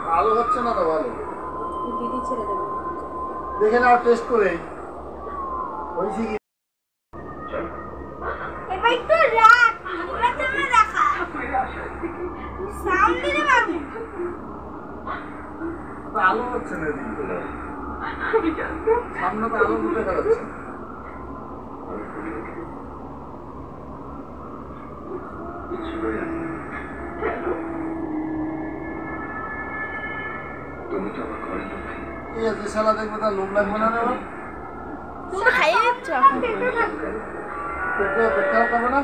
ভালো হচ্ছে না তো ভালো দিদি ছেড়ে দেবে দেখে নাও টেস্ট করে হয়েছে কি এবার একটু রাখ পুরো তুমি রাখা সাউন্ড দিতে পারবো আলো হচ্ছে না দিদি সামনে তো আলো উঠে যাচ্ছে ঠিক আছে শালা দেখবে তার লোক লাগবে না রে তুমি খাইয়ে দিচ্ছ পেটে পেট খারাপ হবে না